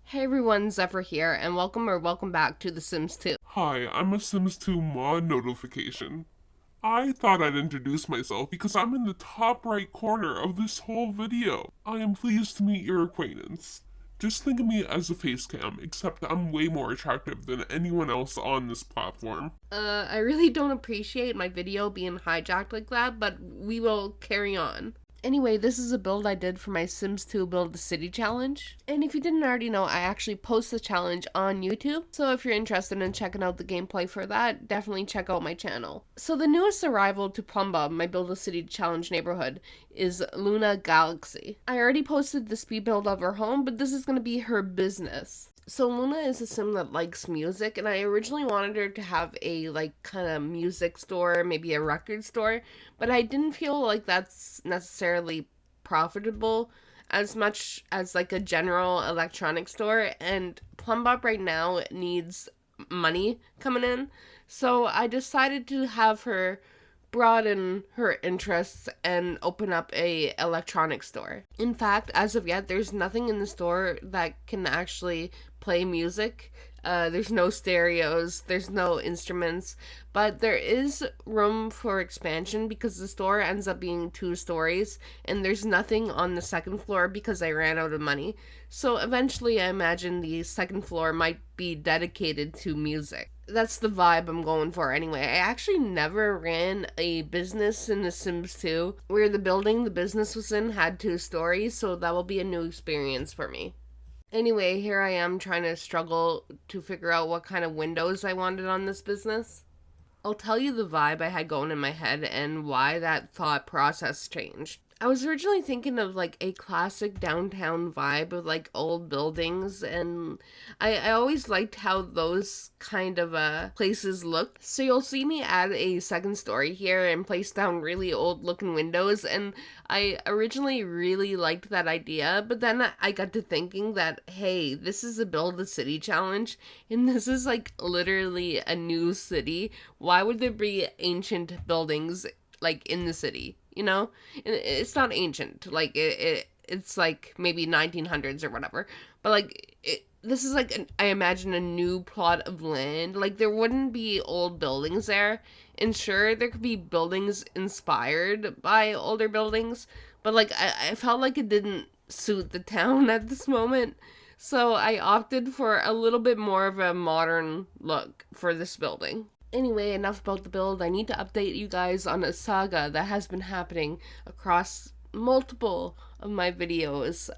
Hey everyone, Zephyr here, and welcome back to The Sims 2. Hi, I'm a Sims 2 mod notification. I thought I'd introduce myself because I'm in the top right corner of this whole video. I am pleased to meet your acquaintance. Just think of me as a face cam, except I'm way more attractive than anyone else on this platform. I really don't appreciate my video being hijacked like that, but we will carry on. Anyway, this is a build I did for my Sims 2 Build the City challenge. And if you didn't already know, I actually post the challenge on YouTube. So if you're interested in checking out the gameplay for that, definitely check out my channel. So the newest arrival to Plumbob, my Build a City challenge neighborhood, is Luna Galaxy. I already posted the speed build of her home, but this is going to be her business. So Luna is a sim that likes music, and I originally wanted her to have a kind of music store, maybe a record store, but I didn't feel like that's necessarily profitable as much as like a general electronic store, and Plumbob right now needs money coming in. So I decided to have her broaden her interests and open up a electronic store. In fact, as of yet, there's nothing in the store that can actually play music. There's no stereos, there's no instruments, but there is room for expansion because the store ends up being 2 stories and there's nothing on the second floor because I ran out of money. So eventually I imagine the second floor might be dedicated to music. That's the vibe I'm going for anyway. I actually never ran a business in The Sims 2 where the building the business was in had 2 stories, so that will be a new experience for me. Anyway, here I am trying to struggle to figure out what kind of windows I wanted on this business. I'll tell you the vibe I had going in my head and why that thought process changed. I was originally thinking of like a classic downtown vibe of like old buildings, and I always liked how those kind of places look. So you'll see me add a second story here and place down really old looking windows, and I originally really liked that idea, but then I got to thinking that, hey, this is a Build a City challenge, and this is like literally a new city. Why would there be ancient buildings like in the city? You know, and it's not ancient. Like it's like maybe 1900s or whatever. But like this is like I imagine a new plot of land. Like there wouldn't be old buildings there. And sure, there could be buildings inspired by older buildings, but like I felt like it didn't suit the town at this moment. So I opted for a little bit more of a modern look for this building. Anyway, enough about the build. I need to update you guys on a saga that has been happening across multiple of my videos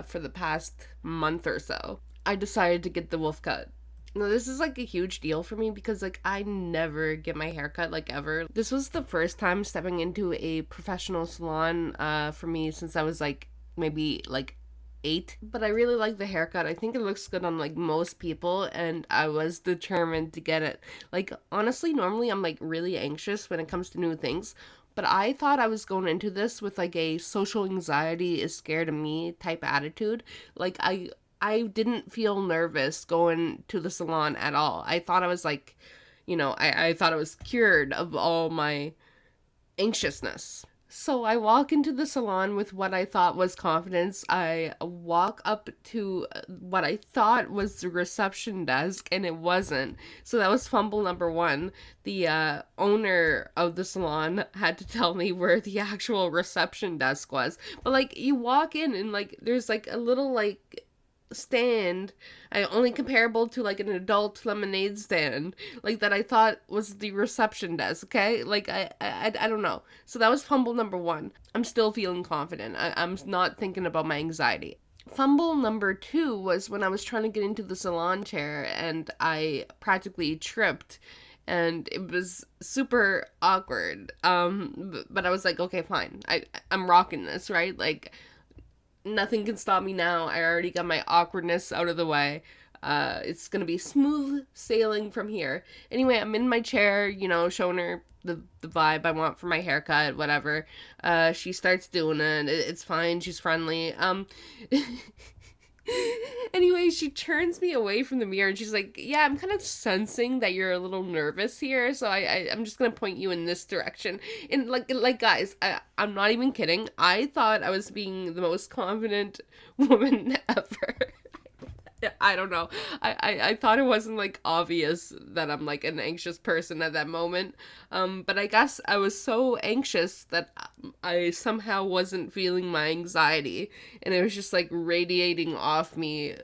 for the past month or so. I decided to get the wolf cut. Now, this is like a huge deal for me because like I never get my hair cut like ever. This was the first time stepping into a professional salon for me since I was like maybe like 8, but I really like the haircut. I think it looks good on like most people, and I was determined to get it. Like honestly, normally I'm like really anxious when it comes to new things, but I thought I was going into this with like a social anxiety is scared of me type attitude. Like I didn't feel nervous going to the salon at all. I thought I was like, I thought I was cured of all my anxiousness. So I walk into the salon with what I thought was confidence. I walk up to what I thought was the reception desk, and it wasn't. So that was fumble number 1. The owner of the salon had to tell me where the actual reception desk was. But like you walk in and like there's like a little like stand, only comparable to like an adult lemonade stand, like that I thought was the reception desk. Okay, like I don't know. So that was fumble number 1. I'm still feeling confident. I'm not thinking about my anxiety. Fumble number 2 was when I was trying to get into the salon chair and I practically tripped, and it was super awkward. But I was like, okay, fine. I'm rocking this, right? Like nothing can stop me now. I already got my awkwardness out of the way. It's gonna be smooth sailing from here. Anyway, I'm in my chair, showing her the vibe I want for my haircut, whatever. She starts doing it. It's fine. She's friendly. Anyway, she turns me away from the mirror and she's like, yeah, I'm kind of sensing that you're a little nervous here, so I'm just gonna point you in this direction. And like guys, I'm not even kidding. I thought I was being the most confident woman ever. I don't know. I thought it wasn't like obvious that I'm like an anxious person at that moment. But I guess I was so anxious that I somehow wasn't feeling my anxiety, and it was just like radiating off me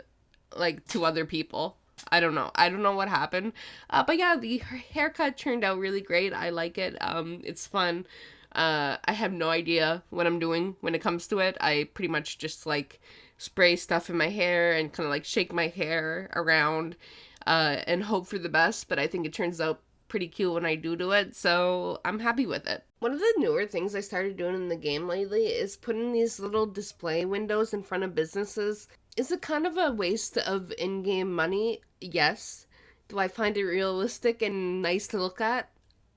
like to other people. I don't know. I don't know what happened. But yeah, the haircut turned out really great. I like it. It's fun. I have no idea what I'm doing when it comes to it. I pretty much just like spray stuff in my hair and kind of like shake my hair around and hope for the best, but I think it turns out pretty cute when I do it, so I'm happy with it. One of the newer things I started doing in the game lately is putting these little display windows in front of businesses. Is it kind of a waste of in-game money? Yes. Do I find it realistic and nice to look at?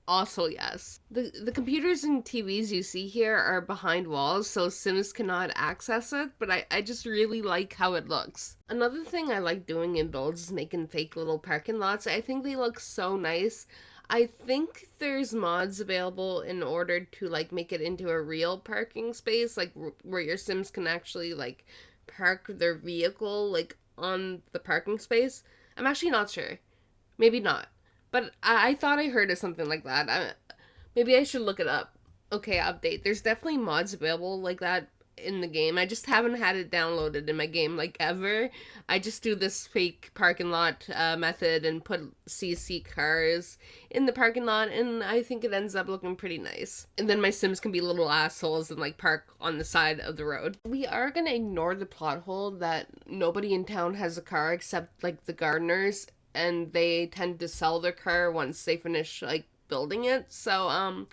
Also, yes. The computers and TVs you see here are behind walls, so Sims cannot access it, but I just really like how it looks. Another thing I like doing in builds is making fake little parking lots. I think they look so nice. I think there's mods available in order to like make it into a real parking space, like where your Sims can actually like park their vehicle like on the parking space. I'm actually not sure. Maybe not. But I thought I heard of something like that. Maybe I should look it up. Okay, update. There's definitely mods available like that in the game. I just haven't had it downloaded in my game like ever. I just do this fake parking lot method and put CC cars in the parking lot, and I think it ends up looking pretty nice. And then my Sims can be little assholes and like park on the side of the road. We are gonna ignore the plot hole that nobody in town has a car except like the gardeners, and they tend to sell their car once they finish like building it. So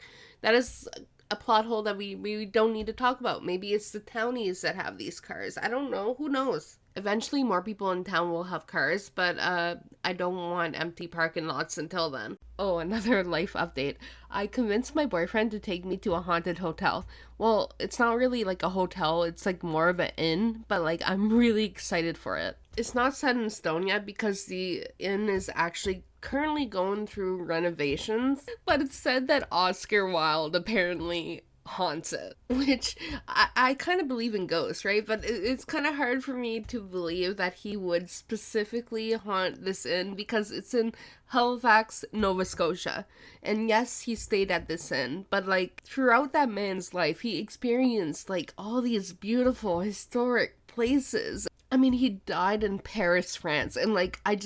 that is a plot hole that we don't need to talk about. Maybe it's the townies that have these cars. I don't know. Who knows? Eventually more people in town will have cars, but I don't want empty parking lots until then. Oh, another life update. I convinced my boyfriend to take me to a haunted hotel. Well, it's not really like a hotel, it's like more of an inn, but like I'm really excited for it. It's not set in stone yet because the inn is actually currently going through renovations, but it's said that Oscar Wilde apparently haunts it, which I kind of believe in ghosts, right? But it's kind of hard for me to believe that he would specifically haunt this inn because it's in Halifax, Nova Scotia. And yes, he stayed at this inn, but like throughout that man's life, he experienced like all these beautiful historic places. I mean, he died in Paris, France, and like I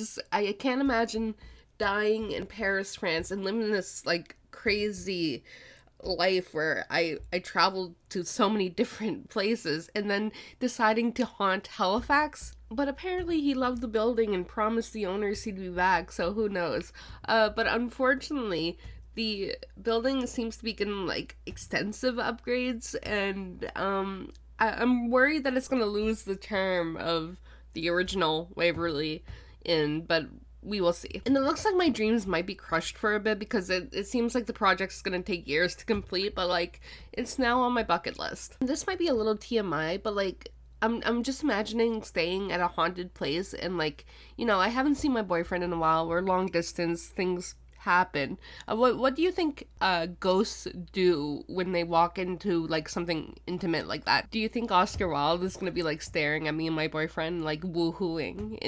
can't imagine dying in Paris, France and living this like crazy life where I traveled to so many different places and then deciding to haunt Halifax. But apparently he loved the building and promised the owners he'd be back, so who knows. But unfortunately, the building seems to be getting like extensive upgrades, and I'm worried that it's gonna lose the charm of the original Waverly Inn, but we will see. And it looks like my dreams might be crushed for a bit because it seems like the project's gonna take years to complete, but like it's now on my bucket list. This might be a little TMI, but like I'm just imagining staying at a haunted place and like, you know, I haven't seen my boyfriend in a while. We're long distance, things happen. What do you think ghosts do when they walk into like something intimate like that? Do you think Oscar Wilde is gonna be like staring at me and my boyfriend like woohooing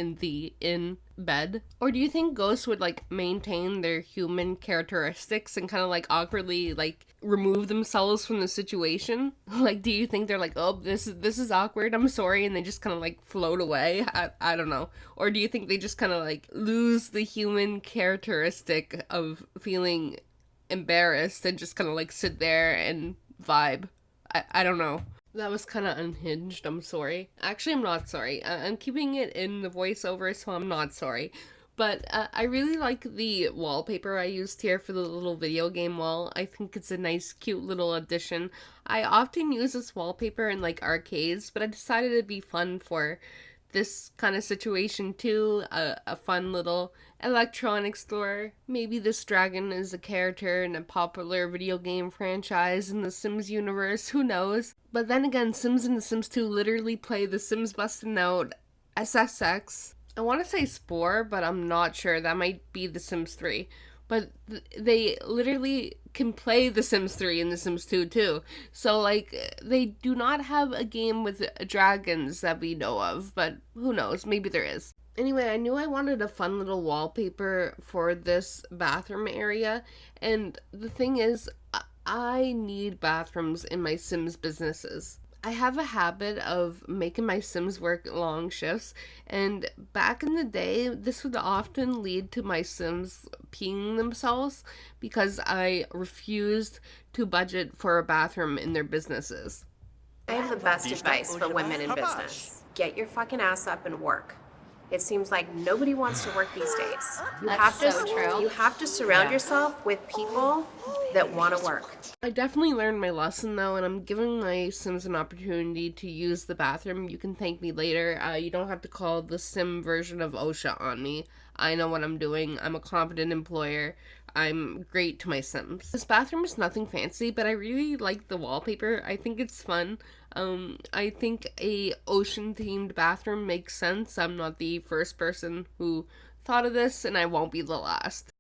in bed? Or do you think ghosts would like maintain their human characteristics and kind of like awkwardly like remove themselves from the situation? Like, do you think they're like, oh, this is awkward, I'm sorry, and they just kind of like float away? I don't know. Or do you think they just kind of like lose the human characteristic of feeling embarrassed and just kind of like sit there and vibe? I don't know. That was kind of unhinged. I'm sorry. Actually, I'm not sorry. I'm keeping it in the voiceover, so I'm not sorry. But I really like the wallpaper I used here for the little video game wall. I think it's a nice, cute little addition. I often use this wallpaper in like arcades, but I decided it'd be fun for this kind of situation too. A fun little electronics store. Maybe this dragon is a character in a popular video game franchise in the Sims universe, who knows? But then again, Sims and The Sims 2 literally play The Sims Bustin' Out SSX. I want to say Spore, but I'm not sure. That might be The Sims 3. But they literally can play The Sims 3 and The Sims 2 too. So, like, they do not have a game with dragons that we know of, but who knows? Maybe there is. Anyway, I knew I wanted a fun little wallpaper for this bathroom area, and the thing is, I need bathrooms in my Sims businesses. I have a habit of making my Sims work long shifts, and back in the day, this would often lead to my Sims peeing themselves because I refused to budget for a bathroom in their businesses. I have the best advice for women in business. Get your fucking ass up and work. It seems like nobody wants to work these days. You have to surround yourself with people that want to work. I definitely learned my lesson though, and I'm giving my Sims an opportunity to use the bathroom. You can thank me later. You don't have to call the Sim version of OSHA on me. I know what I'm doing. I'm a competent employer. I'm great to my Sims. This bathroom is nothing fancy, but I really like the wallpaper. I think it's fun. I think a ocean themed bathroom makes sense. I'm not the first person who thought of this, and I won't be the last.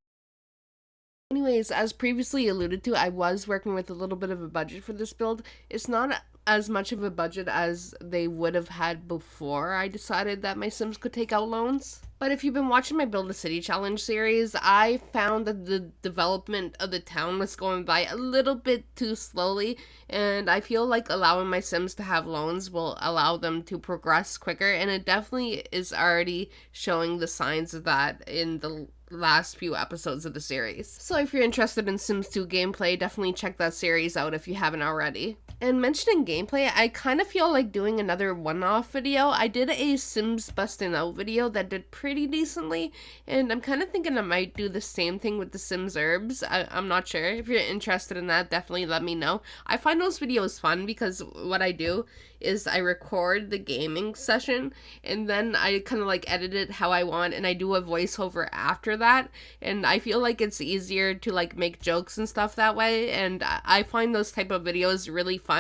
Anyways, as previously alluded to, I was working with a little bit of a budget for this build. It's not as much of a budget as they would have had before I decided that my Sims could take out loans. But if you've been watching my Build a City Challenge series, I found that the development of the town was going by a little bit too slowly, and I feel like allowing my Sims to have loans will allow them to progress quicker, and it definitely is already showing the signs of that in the last few episodes of the series. So if you're interested in Sims 2 gameplay, definitely check that series out if you haven't already. And mentioning gameplay, I kind of feel like doing another one-off video. I did a Sims busting out video that did pretty decently, and I'm kind of thinking I might do the same thing with the Sims herbs. I'm not sure. If you're interested in that, definitely let me know. I find those videos fun because what I do is I record the gaming session and then I kind of like edit it how I want, and I do a voiceover after that, and I feel like it's easier to like make jokes and stuff that way, and I find those type of videos really fun.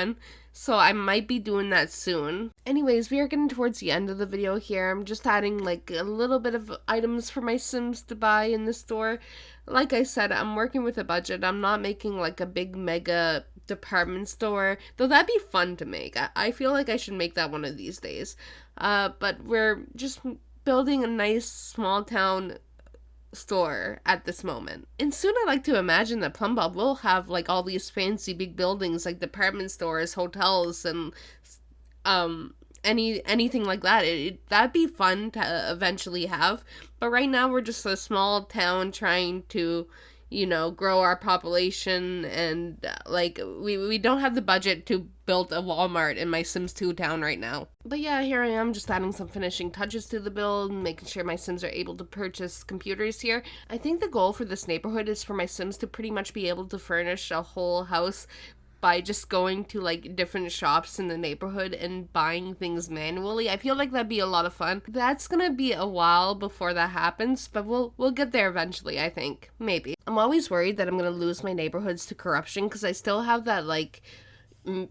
So I might be doing that soon. Anyways, we are getting towards the end of the video here. I'm just adding like a little bit of items for my Sims to buy in the store. Like I said, I'm working with a budget. I'm not making like a big mega department store, though that'd be fun to make. I feel like I should make that one of these days. But we're just building a nice small town store at this moment. And soon I like to imagine that Plumbob will have like all these fancy big buildings like department stores, hotels, and anything like that. That'd be fun to eventually have. But right now we're just a small town trying to, you know, grow our population, and like we don't have the budget to build a Walmart in my Sims 2 town right now. But yeah, here I am just adding some finishing touches to the build, making sure my Sims are able to purchase computers here. I think the goal for this neighborhood is for my Sims to pretty much be able to furnish a whole house by just going to like different shops in the neighborhood and buying things manually. I feel like that'd be a lot of fun. That's gonna be a while before that happens, but we'll get there eventually, I think. Maybe. I'm always worried that I'm gonna lose my neighborhoods to corruption because I still have that like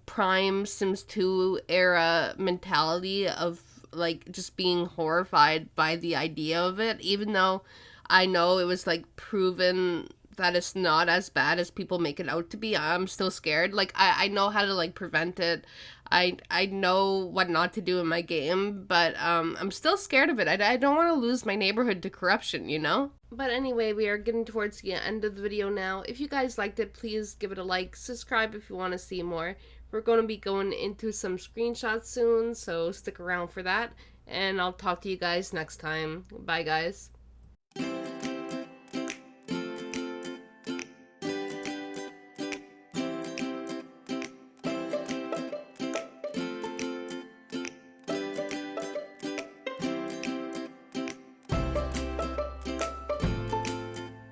prime Sims 2 era mentality of like just being horrified by the idea of it, even though I know it was like proven that it's not as bad as people make it out to be. I'm still scared. Like I know how to like prevent it. I know what not to do in my game, but I'm still scared of it. I don't want to lose my neighborhood to corruption, you know? But anyway, we are getting towards the end of the video now. If you guys liked it, please give it a like, subscribe if you want to see more. We're going to be going into some screenshots soon, so stick around for that. And I'll talk to you guys next time. Bye, guys.